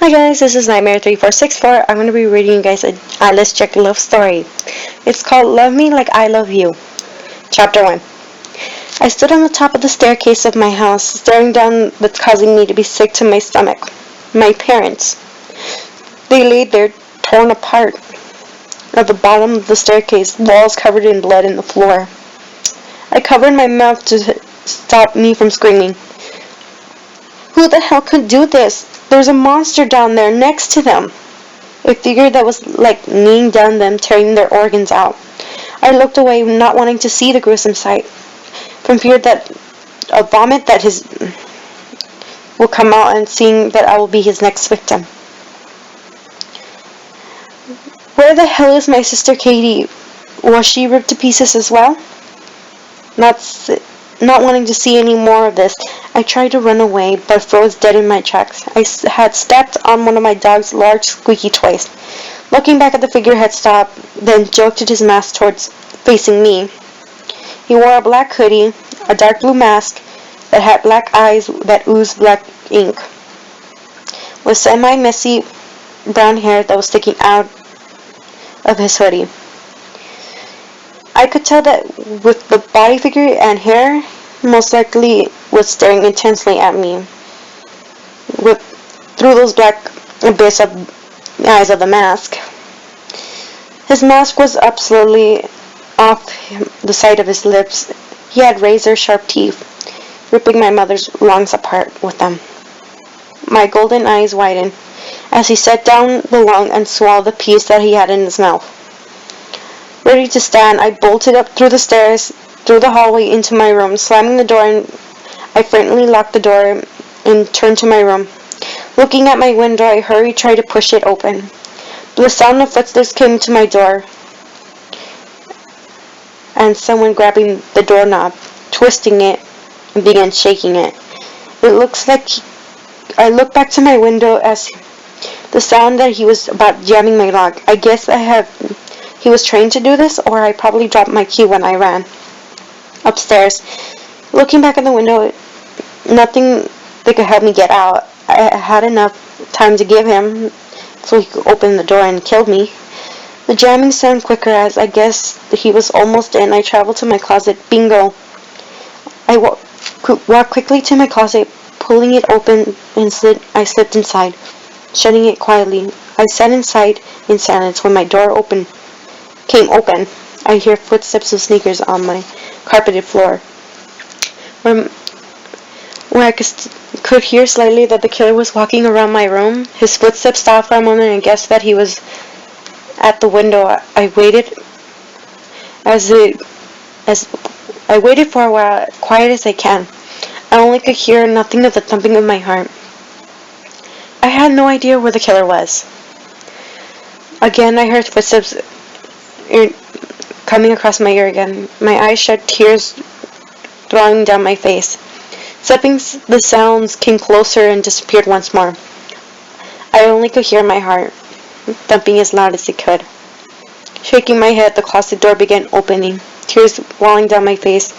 Hi guys, this is Nightmare3464. I'm going to be reading you guys a eyeless chick love story. It's called Love Me Like I Love You. Chapter 1. I stood on the top of the staircase of my house, staring down what's causing me to be sick to my stomach. My parents. They laid there, torn apart. At the bottom of the staircase, walls covered in blood in the floor. I covered my mouth to stop me from screaming. Who the hell could do this? There's a monster down there next to them. A figure that was like kneeling down them, tearing their organs out. I looked away, not wanting to see the gruesome sight, from fear that a vomit that his will come out and seeing that I will be his next victim. Where the hell is my sister Katie? Was she ripped to pieces as well? Not wanting to see any more of this, I tried to run away, but froze dead in my tracks. I had stepped on one of my dog's large squeaky toys. Looking back at the figure had stopped, then jolted his mask towards facing me. He wore a black hoodie, a dark blue mask that had black eyes that oozed black ink, with semi-messy brown hair that was sticking out of his hoodie. I could tell that with the body figure and hair, most likely was staring intensely at me through those black abyss of eyes of the mask. His mask was up slowly off the side of his lips. He had razor-sharp teeth, ripping my mother's lungs apart with them. My golden eyes widened as he set down the lung and swallowed the piece that he had in his mouth. Ready to stand, I bolted up through the stairs, through the hallway into my room, slamming the door, and I frantically locked the door and turned to my room. Looking at my window, I hurried, tried to push it open. The sound of footsteps came to my door, and someone grabbing the doorknob, twisting it, and began shaking it. It looks like I looked back to my window as the sound that he was about jamming my lock. I guess he was trained to do this, or I probably dropped my key when I ran upstairs. Looking back at the window, nothing that could help me get out. I had enough time to give him so he could open the door and kill me. The jamming sounded quicker as I guessed he was almost in. I traveled to my closet. Bingo! I walked quickly to my closet, pulling it open, and I slipped inside, shutting it quietly. I sat inside in silence when my door came open. I hear footsteps of sneakers on my carpeted floor. Where I could hear slightly that the killer was walking around my room. His footsteps stopped for a moment and I guessed that he was at the window. I waited I waited for a while, quiet as I can. I only could hear nothing of the thumping of my heart. I had no idea where the killer was. Again, I heard footsteps coming across my ear again. My eyes shut, tears throwing down my face. The sounds came closer and disappeared once more. I only could hear my heart thumping as loud as it could. Shaking my head, the closet door began opening, tears rolling down my face.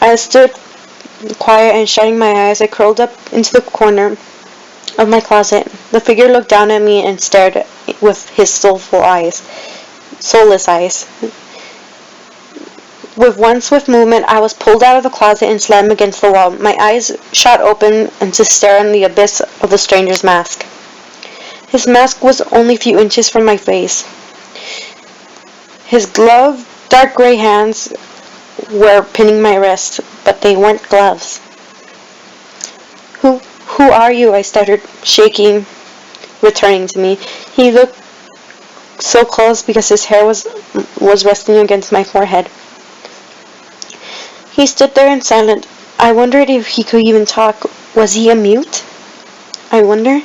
I stood quiet and shutting my eyes. I curled up into the corner of my closet. The figure looked down at me and stared with his soulless eyes. With one swift movement, I was pulled out of the closet and slammed against the wall. My eyes shot open and to stare in the abyss of the stranger's mask. His mask was only a few inches from my face. His gloved, dark gray hands were pinning my wrist, but they weren't gloves. Who are you? I stuttered, shaking, returning to me. He looked so close because his hair was resting against my forehead. He stood there in silence. I wondered if he could even talk. Was he a mute? I wonder.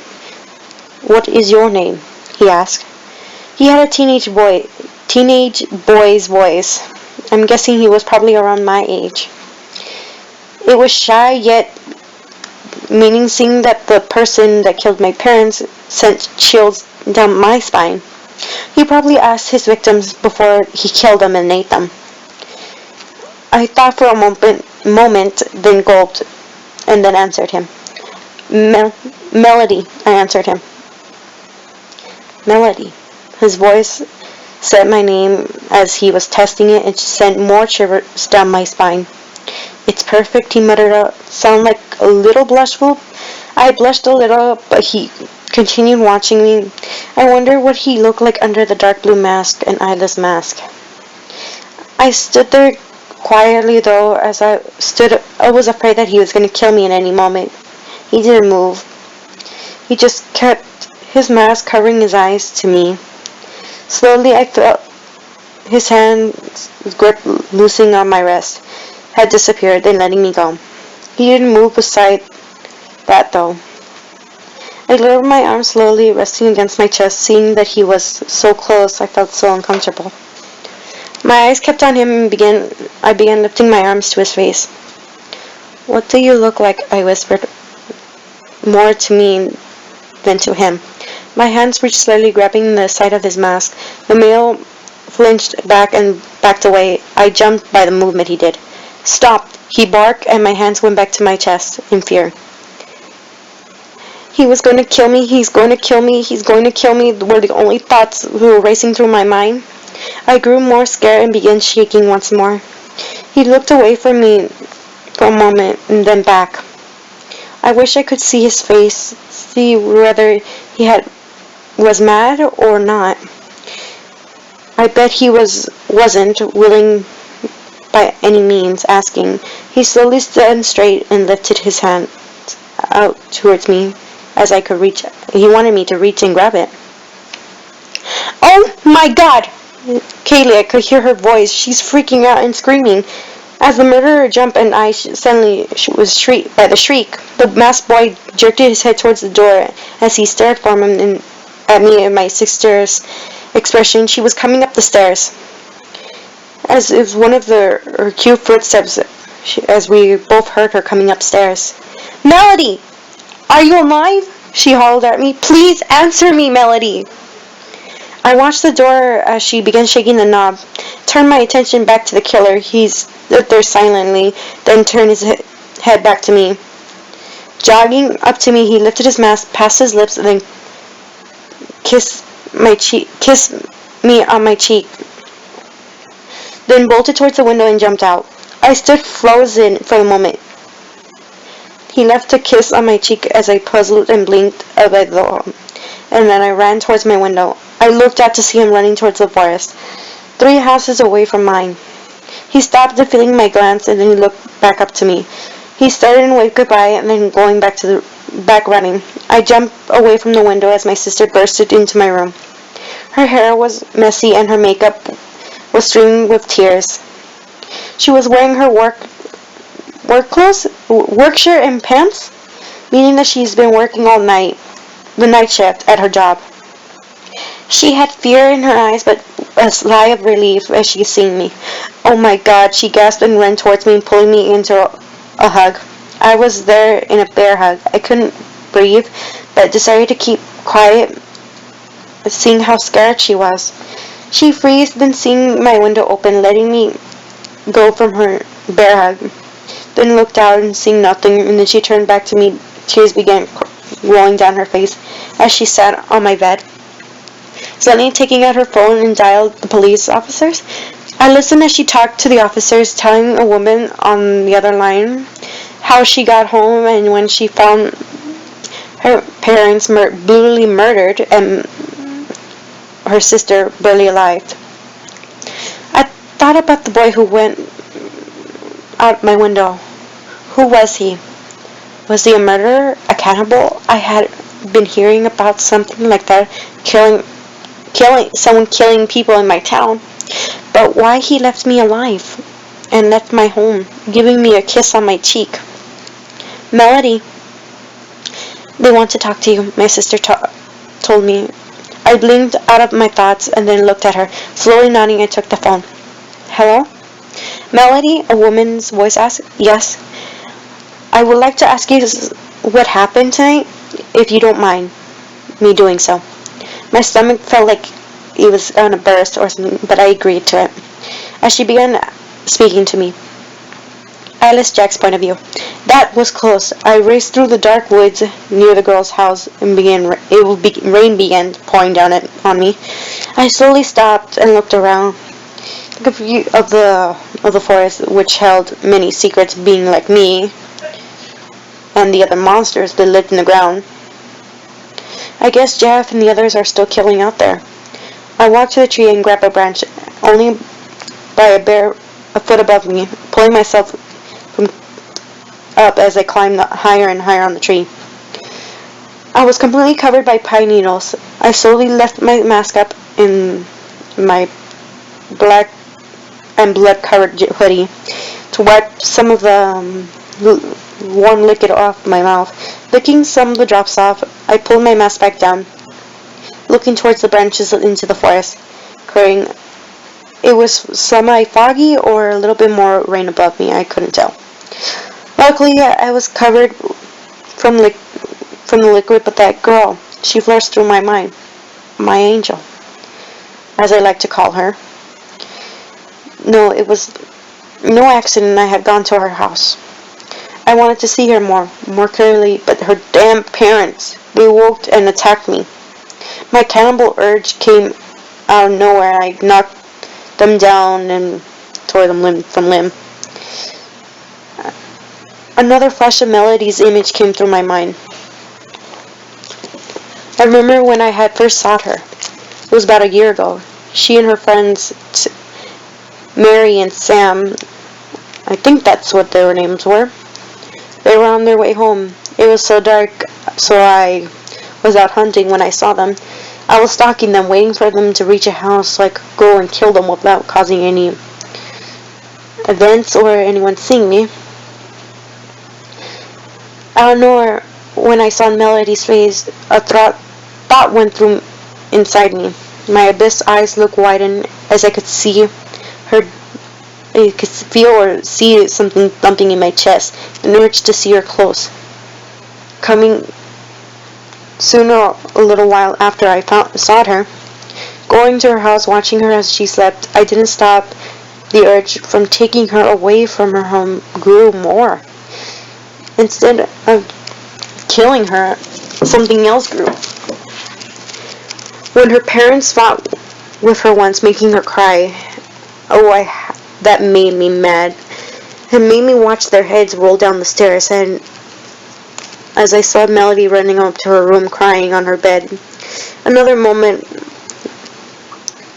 What is your name? He asked. He had a teenage boy's voice. I'm guessing he was probably around my age. It was shy yet menacing that the person that killed my parents sent chills down my spine. He probably asked his victims before he killed them and ate them. I thought for a moment, then gulped, and then answered him. Melody, I answered him. Melody. His voice said my name as he was testing it and sent more shivers down my spine. It's perfect, he muttered out. Sound like a little blushful? I blushed a little, but he continued watching me. I wondered what he looked like under the dark blue mask, an eyeless mask. I stood there quietly, though. As I stood, I was afraid that he was going to kill me at any moment. He didn't move. He just kept his mask covering his eyes to me. Slowly, I felt his hand's grip loosening on my wrist. Had disappeared, then letting me go. He didn't move beside that, though. I lowered my arm slowly, resting against my chest. Seeing that he was so close, I felt so uncomfortable. My eyes kept on him and I began lifting my arms to his face. What do you look like? I whispered, more to me than to him. My hands reached slightly, grabbing the side of his mask. The male flinched back and backed away. I jumped by the movement he did. Stop! He barked, and my hands went back to my chest in fear. He was going to kill me, he's going to kill me, he's going to kill me were the only thoughts that were racing through my mind. I grew more scared and began shaking once more. He looked away from me for a moment and then back. I wish I could see his face, see whether he was mad or not. I bet he wasn't willing by any means, asking. He slowly stood straight and lifted his hand out towards me as I could reach. He wanted me to reach and grab it. Oh my God! Kaylee, I could hear her voice. She's freaking out and screaming. As the murderer jumped and I suddenly was shrieked by the shriek, the masked boy jerked his head towards the door as he stared from him and at me and my sister's expression. She was coming up the stairs. As if one of her cute footsteps, as we both heard her coming upstairs. Melody! Are you alive? She hollered at me. Please answer me, Melody! I watched the door as she began shaking the knob. Turned my attention back to the killer. He stood there silently, then turned his head back to me. Jogging up to me, he lifted his mask past his lips and then kissed me on my cheek. Then bolted towards the window and jumped out. I stood frozen for a moment. He left a kiss on my cheek as I puzzled and blinked a bit, and then I ran towards my window. I looked out to see him running towards the forest, 3 houses away from mine. He stopped, feeling my glance, and then he looked back up to me. He started and waved goodbye, and then going back running. I jumped away from the window as my sister bursted into my room. Her hair was messy and her makeup was streaming with tears. She was wearing her work clothes, work shirt and pants, meaning that she's been working all night, the night shift at her job. She had fear in her eyes, but a sigh of relief as she seen me. Oh my God, she gasped and ran towards me, pulling me into a hug. I was there in a bear hug. I couldn't breathe, but decided to keep quiet, seeing how scared she was. She freezed, then seeing my window open, letting me go from her bear hug. Then looked out and seeing nothing, and then she turned back to me. Tears began rolling down her face as she sat on my bed. Suddenly taking out her phone and dialed the police officers. I listened as she talked to the officers, telling a woman on the other line how she got home and when she found her parents brutally murdered and her sister barely alive. I thought about the boy who went out my window. Who was he? Was he a murderer? A cannibal? I had been hearing about something like that, someone killing people in my town. But why he left me alive and left my home, giving me a kiss on my cheek? Melody, they want to talk to you, my sister told me. I blinked out of my thoughts and then looked at her. Slowly nodding, I took the phone. Hello? Melody, a woman's voice asked. Yes. I would like to ask you what happened tonight, if you don't mind me doing so. My stomach felt like it was on a burst or something, but I agreed to it. As she began speaking to me. Eyeless Jack's point of view. That was close. I raced through the dark woods near the girl's house and rain began pouring down on me. I slowly stopped and looked around. The view of the forest, which held many secrets, being like me and the other monsters that lived in the ground. I guess Jeff and the others are still killing out there. I walked to the tree and grabbed a branch, only by a foot above me, pulling myself up as I climbed higher and higher on the tree. I was completely covered by pine needles. I slowly left my mask up in my black and blood-covered hoodie to wipe some of the warm liquid off my mouth. Licking some of the drops off, I pulled my mask back down, looking towards the branches into the forest, crying. It was semi-foggy or a little bit more rain above me, I couldn't tell. Luckily, I was covered from the liquid, but that girl, she flashed through my mind. My angel, as I like to call her. No, it was no accident I had gone to her house. I wanted to see her more clearly, but her damn parents, they woke and attacked me. My cannibal urge came out of nowhere, and I knocked them down and tore them limb from limb. Another flash of Melody's image came through my mind. I remember when I had first saw her. It was about a year ago. She and her friends, Mary and Sam, I think that's what their names were. They were on their way home. It was so dark, so I was out hunting when I saw them. I was stalking them, waiting for them to reach a house so I could go and kill them without causing any events or anyone seeing me. Out of nowhere, when I saw Melody's face, a thought went through inside me. My abyss eyes looked widen as I could see her. I could feel or see something thumping in my chest, an urge to see her close. Coming sooner, a little while after I saw her, going to her house, watching her as she slept, I didn't stop. The urge from taking her away from her home grew more. Instead of killing her, something else grew. When her parents fought with her once, making her cry, that made me mad. It made me watch their heads roll down the stairs, and as I saw Melody running up to her room crying on her bed. Another moment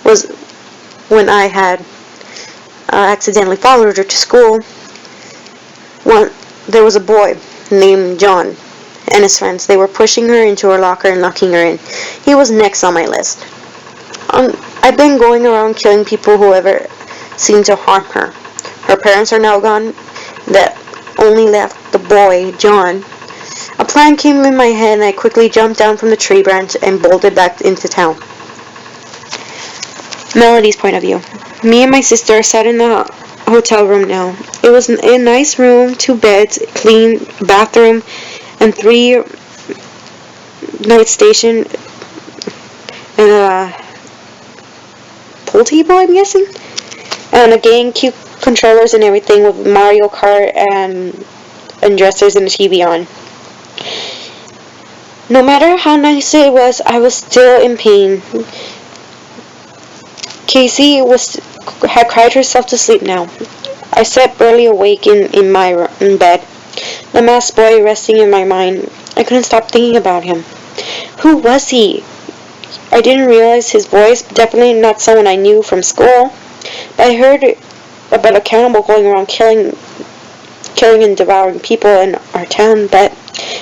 was when I had accidentally followed her to school. There was a boy named John and his friends. They were pushing her into her locker and locking her in. He was next on my list. I've been going around killing people who ever seemed to harm her. Her parents are now gone. That only left the boy, John. A plan came in my head, and I quickly jumped down from the tree branch and bolted back into town. Melody's point of view. Me and my sister are sat in the hotel room now. It was a nice room, 2 beds, clean bathroom, and 3 night station, and a pool table, I'm guessing, and a game, cute controllers and everything with Mario Kart and dressers and a TV on. No matter how nice it was, I was still in pain. Casey had cried herself to sleep now. I sat barely awake in my bed, the masked boy resting in my mind. I couldn't stop thinking about him. Who was he? I didn't realize his voice, definitely not someone I knew from school. But I heard about a cannibal going around killing and devouring people in our town, but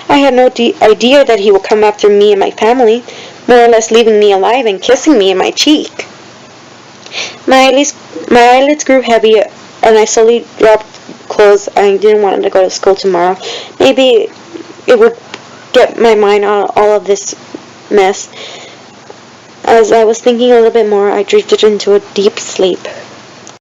I had no idea that he would come after me and my family, more or less leaving me alive and kissing me in my cheek. My eyelids grew heavy, and I slowly dropped clothes. I didn't want to go to school tomorrow. Maybe it would get my mind on all of this mess. As I was thinking a little bit more, I drifted into a deep sleep.